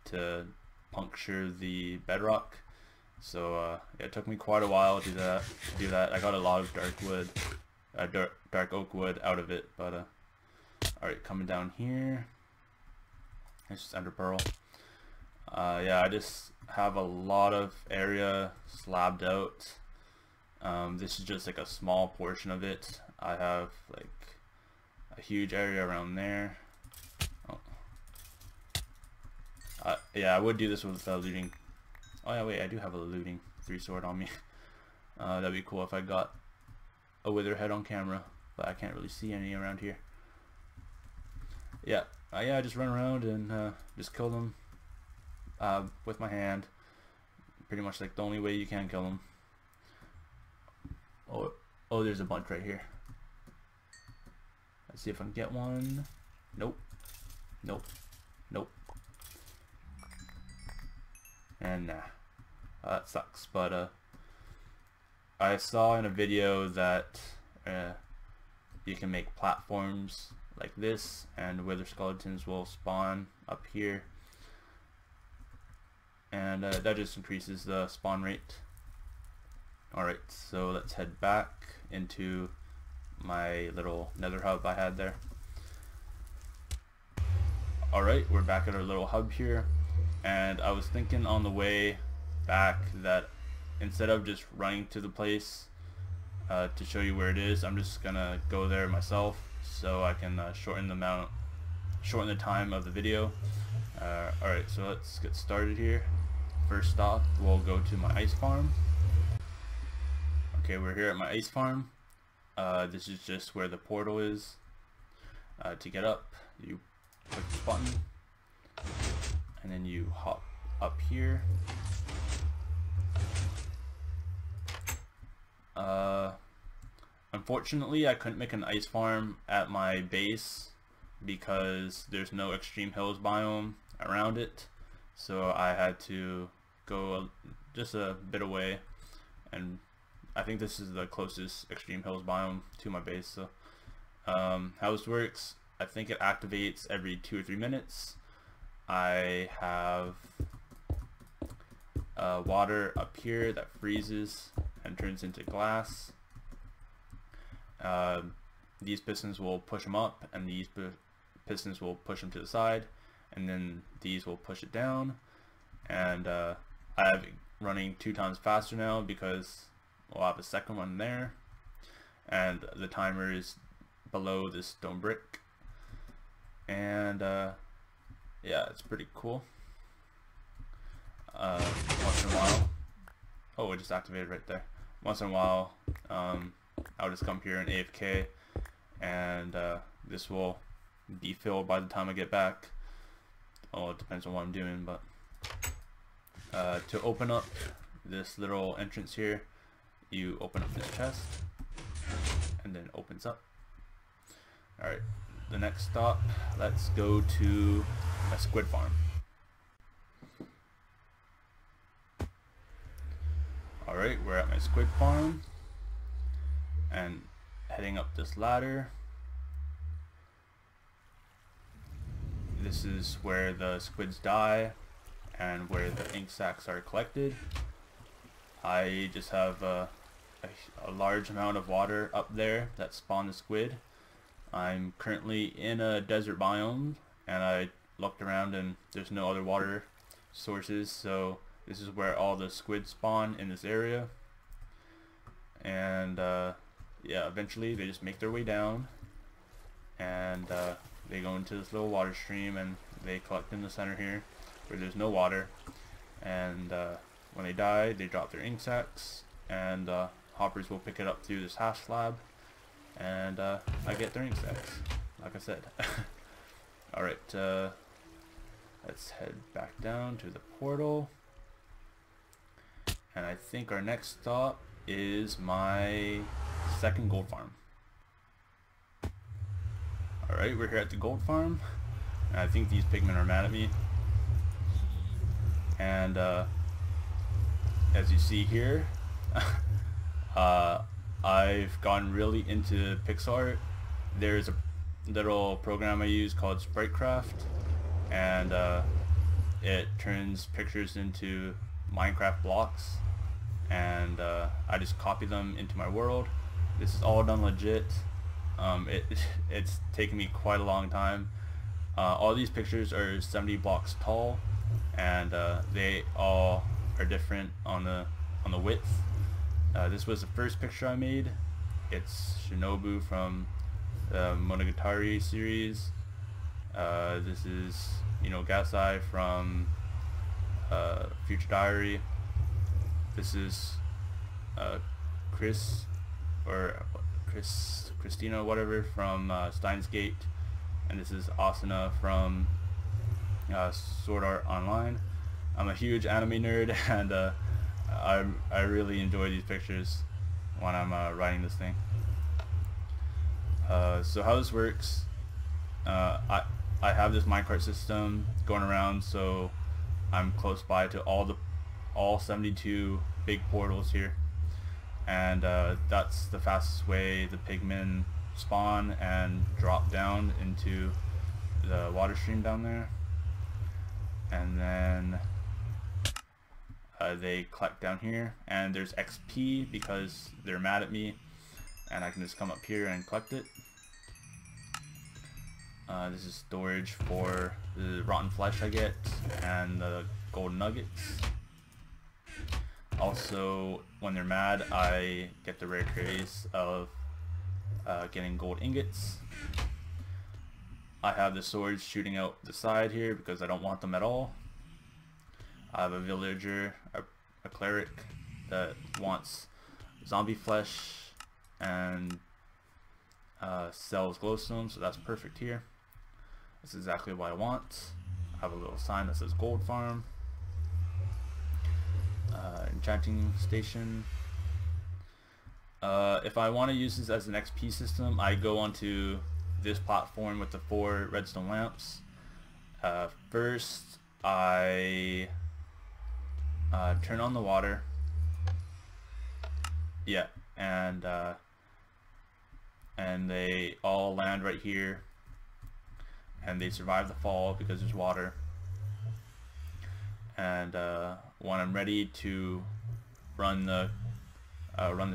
to puncture the bedrock. So it took me quite a while to do that. I got a lot of dark oak wood out of it, but alright, coming down here, it's just ender pearl. Yeah, I just have a lot of area slabbed out. This is just like a small portion of it. I have like a huge area around there. Yeah, I would do this with looting. Oh yeah, wait, I do have a looting 3 sword on me. That'd be cool if I got a wither head on camera, but I can't really see any around here. Yeah, I just run around and just kill them with my hand. Pretty much like the only way you can kill them. Oh, there's a bunch right here. Let's see if I can get one. Nope. Nope. Nope. And nah. That sucks. But I saw in a video that you can make platforms like this, and wither skeletons will spawn up here, and that just increases the spawn rate. Alright, so let's head back into my little nether hub I had there. Alright, we're back at our little hub here, and I was thinking on the way back that instead of just running to the place to show you where it is, I'm just gonna go there myself so I can shorten the time of the video. Alright, so let's get started here. First stop, we'll go to my ice farm. Okay, we're here at my ice farm. This is just where the portal is. To get up, you click the button, and then you hop up here. Unfortunately, I couldn't make an ice farm at my base because there's no extreme hills biome around it, so I had to go just a bit away, and I think this is the closest extreme hills biome to my base. So how this works, I think it activates every 2 or 3 minutes. I have water up here that freezes and turns into glass. These pistons will push them up, and these pistons will push them to the side, and then these will push it down. And I have it running 2 times faster now because we'll have a second one there, and the timer is below this stone brick. And yeah, it's pretty cool. Once in a while, oh, it just activated right there. Once in a while, I'll just come here and AFK, and this will be filled by the time I get back. Oh, it depends on what I'm doing, but to open up this little entrance here, you open up this chest, and then it opens up. Alright, the next stop, let's go to my squid farm. Alright, we're at my squid farm, and heading up this ladder. This is where the squids die and where the ink sacs are collected. I just have a large amount of water up there that spawn the squid. I'm currently in a desert biome, and I looked around and there's no other water sources, so this is where all the squid spawn in this area. And yeah, eventually they just make their way down, and they go into this little water stream, and they collect in the center here where there's no water. And when they die, they drop their ink sacs, and hoppers will pick it up through this hash slab, and I get their ink sacs, like I said. Alright, let's head back down to the portal, and I think our next stop is my second gold farm. Alright, we're here at the gold farm, and I think these pigmen are mad at me. And as you see here, I've gotten really into pixel. There's a little program I use called SpriteCraft, and it turns pictures into Minecraft blocks, and I just copy them into my world. This is all done legit. It's taken me quite a long time. All these pictures are 70 blocks tall, and they all are different on the width. This was the first picture I made. It's Shinobu from the Monogatari series. This is, you know, Gasai from Future Diary. This is Christina, whatever, from Steins Gate, and this is Asuna from Sword Art Online. I'm a huge anime nerd, and I really enjoy these pictures when I'm writing this thing. So how this works, I have this minecart system going around, so I'm close by to all 72 big portals here, and that's the fastest way the pigmen spawn and drop down into the water stream down there. And then they collect down here, and there's XP because they're mad at me, and I can just come up here and collect it. This is storage for the rotten flesh I get and the gold nuggets. Also, when they're mad, I get the rare case of getting gold ingots. I have the swords shooting out the side here because I don't want them at all. I have a villager, a cleric that wants zombie flesh and sells glowstone, so that's perfect here. That's exactly what I want. I have a little sign that says gold farm. Enchanting station. If I want to use this as an XP system, I go onto this platform with the 4 redstone lamps. First, I turn on the water. Yeah, and they all land right here, and they survive the fall because there's water. And when I'm ready to run the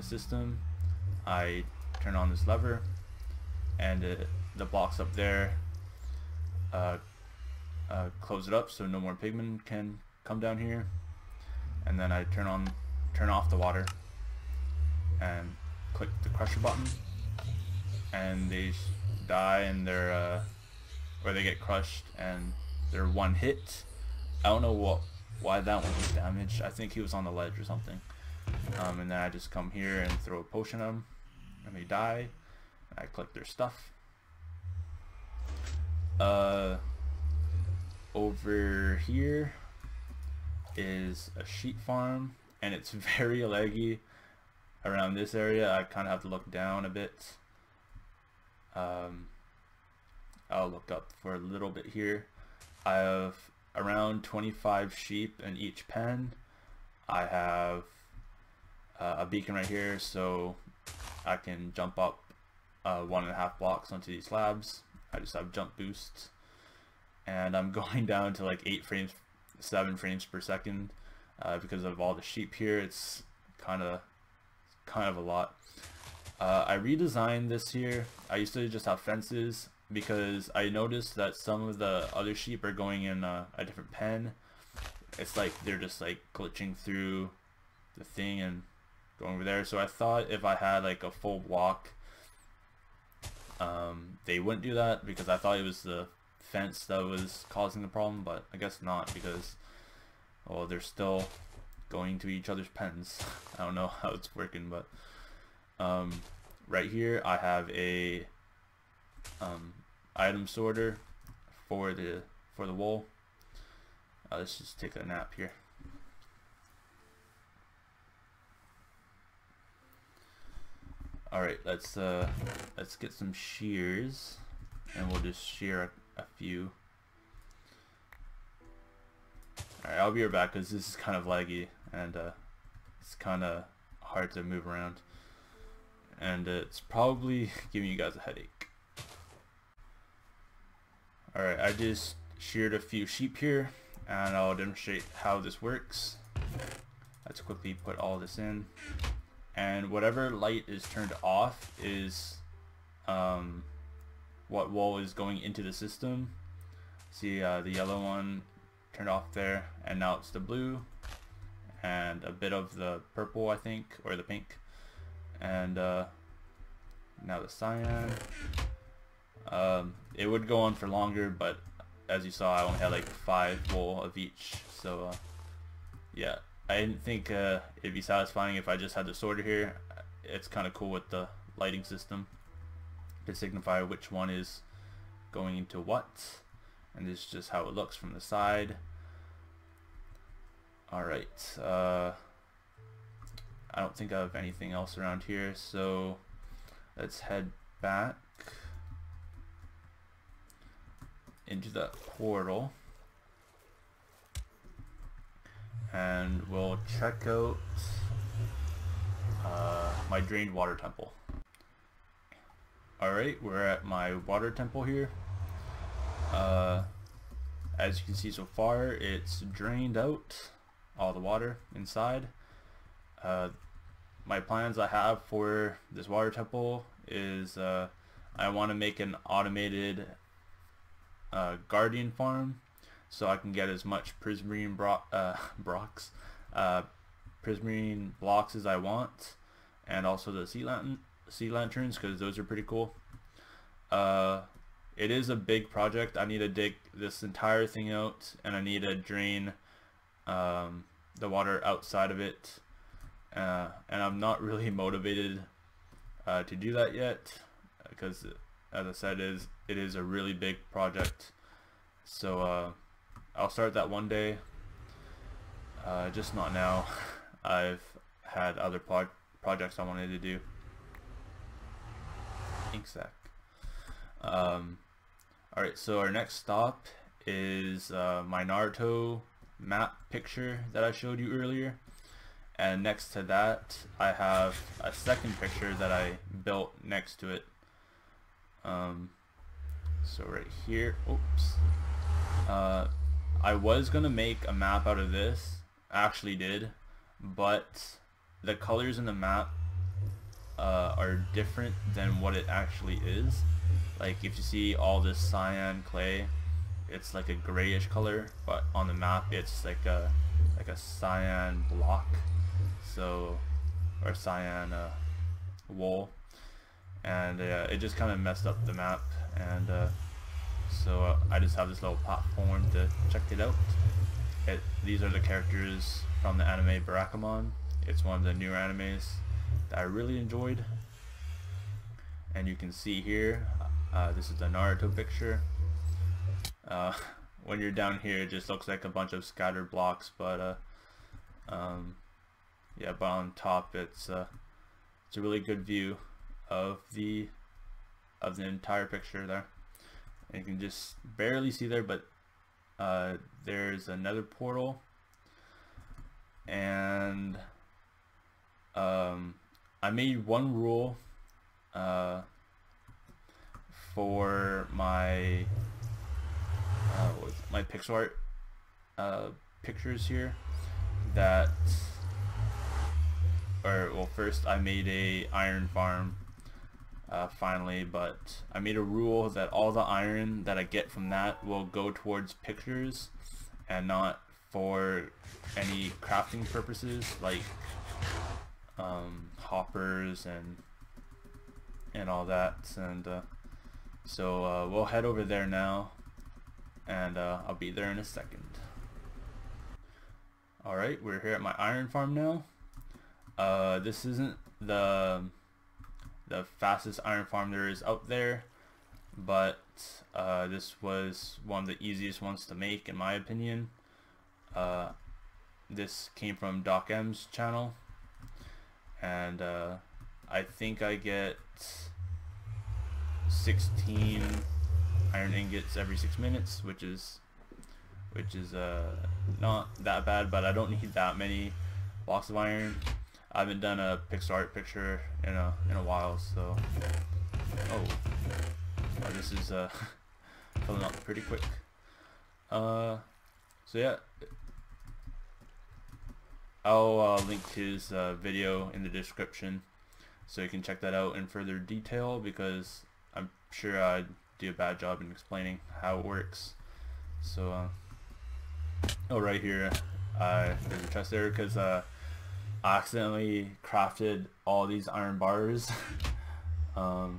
system, I turn on this lever, and the blocks up there close it up so no more pigmen can come down here. And then I turn off the water and click the crusher button, and they die, and they're or they get crushed and they're one hit. I don't know why that one was damaged. I think he was on the ledge or something. And then I just come here and throw a potion at them, and they die. I collect their stuff. Over here is a sheep farm, and it's very laggy around this area. I kind of have to look down a bit. I'll look up for a little bit here. I have around 25 sheep in each pen. I have a beacon right here, so I can jump up 1.5 blocks onto these slabs. I just have jump boosts, and I'm going down to like 7 frames per second because of all the sheep here. It's kind of a lot. I redesigned this here. I used to just have fences, because I noticed that some of the other sheep are going in a different pen. It's like they're just like glitching through the thing and going over there. So I thought if I had like a full block, they wouldn't do that, because I thought it was the fence that was causing the problem, but I guess not, because well, they're still going to each other's pens. I don't know how it's working, but right here I have a item sorter for the wool. Let's just take a nap here. All right, let's get some shears, and we'll just shear a few. All right, I'll be right back, because this is kind of laggy, and it's kind of hard to move around, and it's probably giving you guys a headache. All right, I just sheared a few sheep here, and I'll demonstrate how this works. Let's quickly put all this in. And whatever light is turned off is what wool is going into the system. See the yellow one turned off there, and now it's the blue and a bit of the purple, I think, or the pink, and now the cyan. It would go on for longer, but as you saw, I only had like 5 wool of each, so yeah. I didn't think it'd be satisfying if I just had the sorter here. It's kind of cool with the lighting system to signify which one is going into what, and this is just how it looks from the side. Alright, I don't think I have anything else around here, so let's head back into that portal. And we'll check out my drained water temple. Alright, we're at my water temple here. As you can see so far, it's drained out all the water inside. My plans I have for this water temple is I want to make an automated guardian farm, so I can get as much prismarine prismarine blocks as I want, and also the sea lanterns, because those are pretty cool. It is a big project. I need to dig this entire thing out, and I need to drain the water outside of it, and I'm not really motivated to do that yet, because as I said, it is a really big project. So I'll start that one day, just not now. I've had other projects I wanted to do. Ink sac. Alright, so our next stop is my Naruto map picture that I showed you earlier, and next to that I have a second picture that I built next to it. So right here, oops. I was gonna make a map out of this, I actually did, but the colors in the map are different than what it actually is. Like if you see all this cyan clay, it's like a grayish color, but on the map it's like a cyan block, so, or cyan wool, and it just kind of messed up the map, and so I just have this little platform to check it out. These are the characters from the anime Barakamon. It's one of the newer animes that I really enjoyed, and you can see here, this is the Naruto picture. When you're down here, it just looks like a bunch of scattered blocks, but yeah, but on top it's a really good view of the entire picture there. And you can just barely see there, but there's another portal, and I made one rule for my my pixel art pictures here, that, or well, first I made a iron farm finally, but I made a rule that all the iron that I get from that will go towards pictures and not for any crafting purposes like hoppers and all that. And so we'll head over there now, and I'll be there in a second. Alright, we're here at my iron farm now. This isn't the fastest iron farm there is out there, but this was one of the easiest ones to make in my opinion. This came from Doc M's channel, and I think I get 16 iron ingots every 6 minutes, which is not that bad, but I don't need that many blocks of iron. I haven't done a pixel art picture in a while, so this is filling up pretty quick. So yeah, I'll link his video in the description so you can check that out in further detail, because I'm sure I do a bad job in explaining how it works. So right here, there's a chest there because I accidentally crafted all these iron bars. So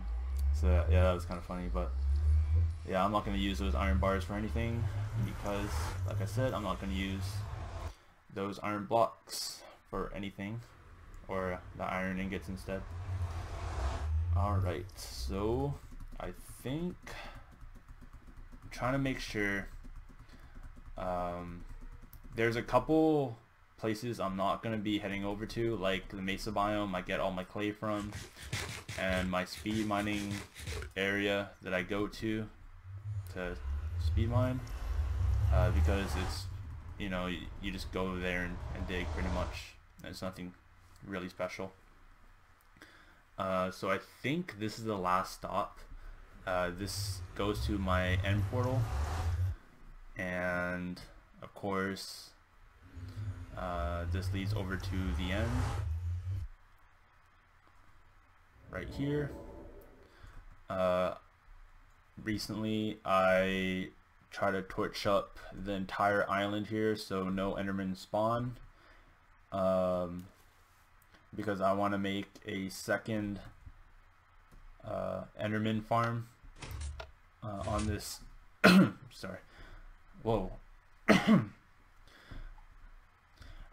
yeah, that was kind of funny, but yeah, I'm not going to use those iron bars for anything because, like I said, I'm not going to use those iron blocks for anything, or the iron ingots instead. Alright, so I think I'm trying to make sure there's a couple places I'm not going to be heading over to, like the Mesa biome I get all my clay from, and my speed mining area that I go to speed mine, because it's, you know, you just go there and dig pretty much. There's nothing really special. So I think this is the last stop. This goes to my end portal, and of course this leads over to the end right here. Recently I try to torch up the entire island here so no Endermen spawn, because I want to make a second Enderman farm on this sorry, whoa.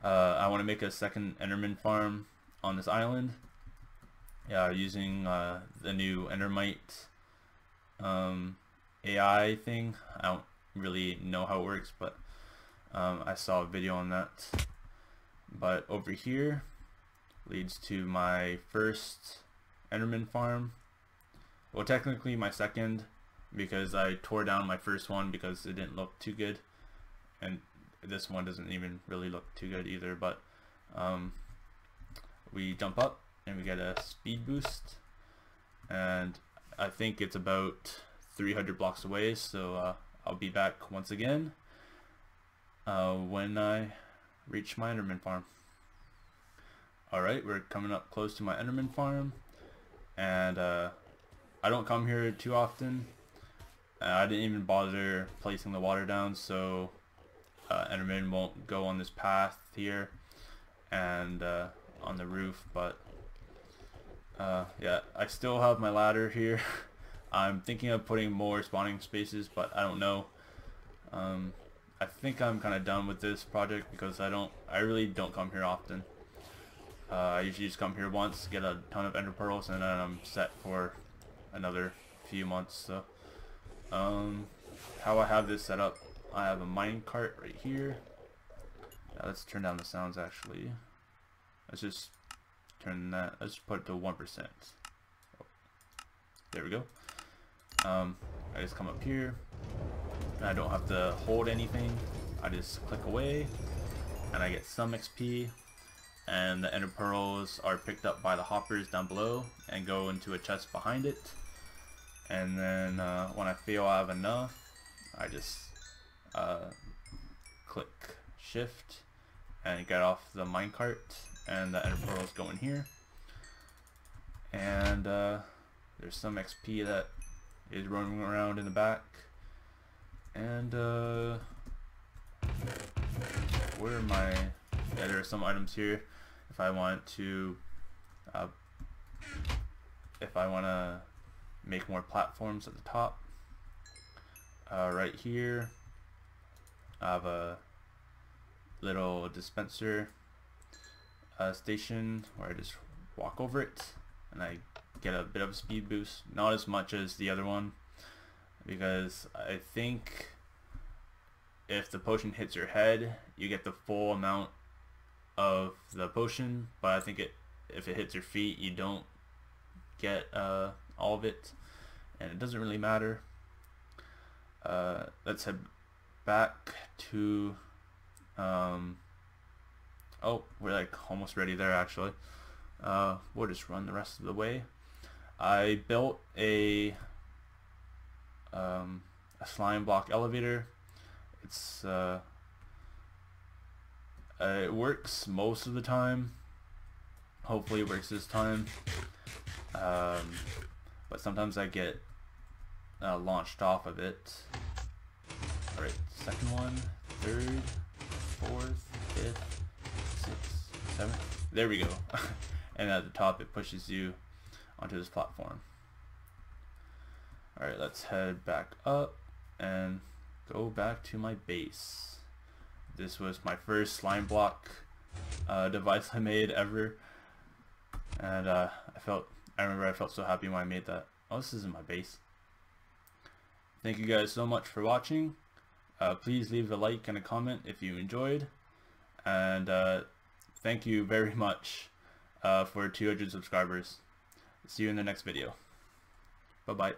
I want to make a second Enderman farm on this island, using the new Endermite AI thing. I don't really know how it works, but I saw a video on that. But over here leads to my first Enderman farm. Well, technically my second, because I tore down my first one because it didn't look too good, and this one doesn't even really look too good either. But we jump up and we get a speed boost, and I think it's about 300 blocks away, so I'll be back once again when I reach my Enderman farm. Alright, we're coming up close to my Enderman farm, and I don't come here too often. I didn't even bother placing the water down, so Enderman won't go on this path here and on the roof. But yeah, I still have my ladder here. I'm thinking of putting more spawning spaces, but I don't know. I think I'm kind of done with this project because I really don't come here often. I usually just come here once, get a ton of ender pearls, and then I'm set for another few months. So how I have this set up, I have a mine cart right here. Let's turn down the sounds actually. Let's just turn that, let's put it to 1%. There we go. I just come up here, and I don't have to hold anything. I just click away and I get some XP, and the ender pearls are picked up by the hoppers down below and go into a chest behind it. And then when I feel I have enough, I just click shift and get off the minecart, and the ender pearls go in here. And There's some XP that is roaming around in the back. And where are my... Yeah, there are some items here. If I want to make more platforms at the top. Right here I have a little dispenser station where I just walk over it and I get a bit of a speed boost. Not as much as the other one, because I think if the potion hits your head, you get the full amount of the potion, but I think if it hits your feet, you don't get all of it, and it doesn't really matter. Let's head back to oh, we're like almost ready there actually. We'll just run the rest of the way. I built a slime block elevator. It's it works most of the time. Hopefully it works this time. But sometimes I get launched off of it. Alright, second one, third, fourth, fifth, sixth, seventh. There we go. And at the top it pushes you onto this platform. Alright, let's head back up and go back to my base. This was my first slime block device I made ever, and I remember I felt so happy when I made that. Oh, this isn't my base. Thank you guys so much for watching. Please leave a like and a comment if you enjoyed, and thank you very much for 200 subscribers. See you in the next video. Bye bye.